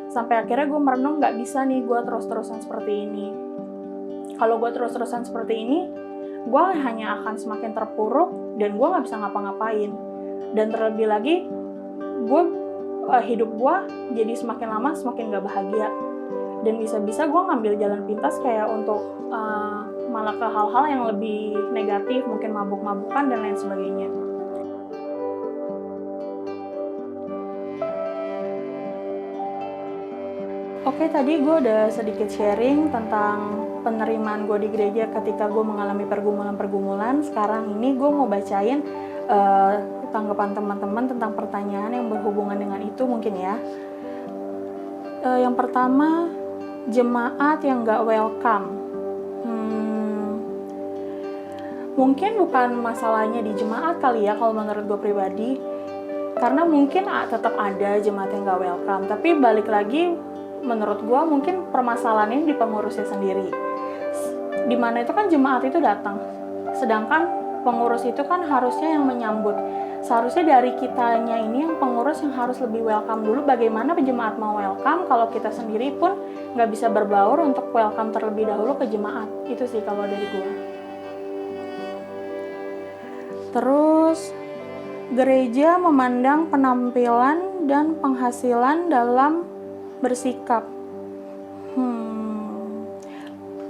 Sampai akhirnya gue merenung, nggak bisa nih gue terus-terusan seperti ini. Kalau gue terus-terusan seperti ini, gue hanya akan semakin terpuruk dan gue nggak bisa ngapa-ngapain. Dan terlebih lagi, hidup gue jadi semakin lama semakin gak bahagia. Dan bisa-bisa gue ngambil jalan pintas kayak untuk malah ke hal-hal yang lebih negatif, mungkin mabuk-mabukan dan lain sebagainya. Oke, tadi gue udah sedikit sharing tentang penerimaan gue di gereja ketika gue mengalami pergumulan-pergumulan. Sekarang ini gue mau bacain tanggapan teman-teman tentang pertanyaan yang berhubungan dengan itu mungkin ya. Yang pertama, jemaat yang gak welcome. Mungkin bukan masalahnya di jemaat kali ya kalau menurut gue pribadi. Karena mungkin tetap ada jemaat yang gak welcome. Tapi balik lagi, menurut gue mungkin permasalahannya di pengurusnya sendiri. Dimana itu kan jemaat itu datang. Sedangkan pengurus itu kan harusnya yang menyambut. Seharusnya dari kitanya ini yang pengurus yang harus lebih welcome dulu. Bagaimana jemaat mau welcome kalau kita sendiri pun gak bisa berbaur untuk welcome terlebih dahulu ke jemaat. Itu sih kalau dari gue. Terus, gereja memandang penampilan dan penghasilan dalam bersikap.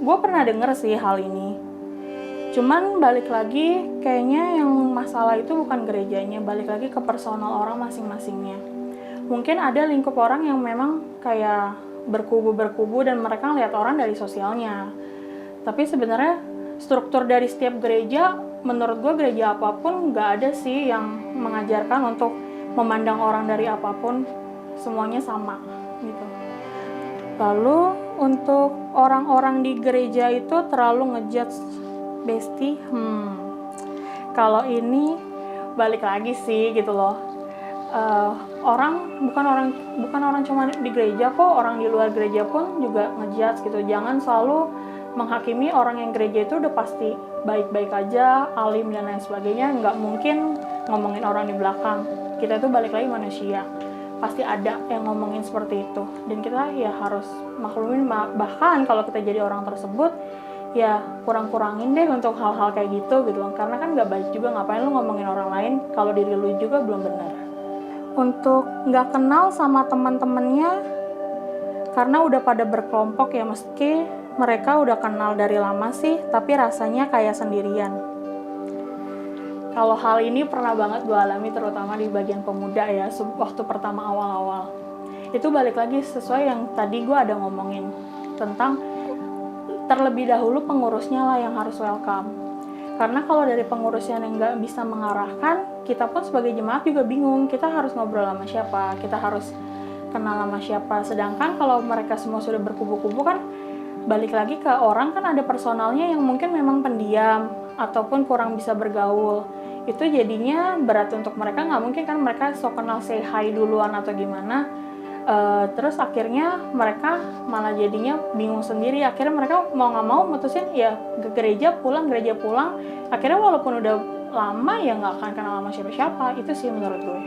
Gue pernah denger sih hal ini. Cuman balik lagi, kayaknya yang masalah itu bukan gerejanya, balik lagi ke personal orang masing-masingnya. Mungkin ada lingkup orang yang memang kayak berkubu-berkubu dan mereka ngeliat orang dari sosialnya. Tapi sebenarnya struktur dari setiap gereja, menurut gue gereja apapun gak ada sih yang mengajarkan untuk memandang orang dari apapun, semuanya sama gitu. Lalu untuk orang-orang di gereja itu terlalu ngejudge bestie, kalau ini balik lagi sih gitu loh. Bukan orang cuma di gereja kok, orang di luar gereja pun juga ngejudge gitu. Jangan selalu menghakimi orang yang gereja itu udah pasti baik-baik aja, alim dan lain sebagainya. Nggak mungkin ngomongin orang di belakang. Kita tuh balik lagi manusia, pasti ada yang ngomongin seperti itu. Dan kita ya harus maklumin, bahkan kalau kita jadi orang tersebut, ya kurang-kurangin deh untuk hal-hal kayak gitu loh. Karena kan nggak baik juga, ngapain lu ngomongin orang lain kalau diri lu juga belum benar. Untuk nggak kenal sama teman-temannya karena udah pada berkelompok ya, meski mereka udah kenal dari lama sih, tapi rasanya kayak sendirian. Kalau hal ini pernah banget gue alami, terutama di bagian pemuda ya, waktu pertama awal-awal. Itu balik lagi sesuai yang tadi gue ada ngomongin tentang terlebih dahulu pengurusnya lah yang harus welcome. Karena kalau dari pengurusnya yang nggak bisa mengarahkan, kita pun sebagai jemaat juga bingung. Kita harus ngobrol sama siapa, kita harus kenal sama siapa. Sedangkan kalau mereka semua sudah berkubu-kubu kan, balik lagi ke orang kan ada personalnya yang mungkin memang pendiam ataupun kurang bisa bergaul. Itu jadinya berat untuk mereka, nggak mungkin kan mereka so kenal say hi duluan atau gimana. Terus akhirnya mereka malah jadinya bingung sendiri. Akhirnya mereka mau nggak mau mutusin ya ke gereja pulang. Akhirnya walaupun udah lama ya nggak akan kenal sama siapa-siapa. Itu sih menurut gue.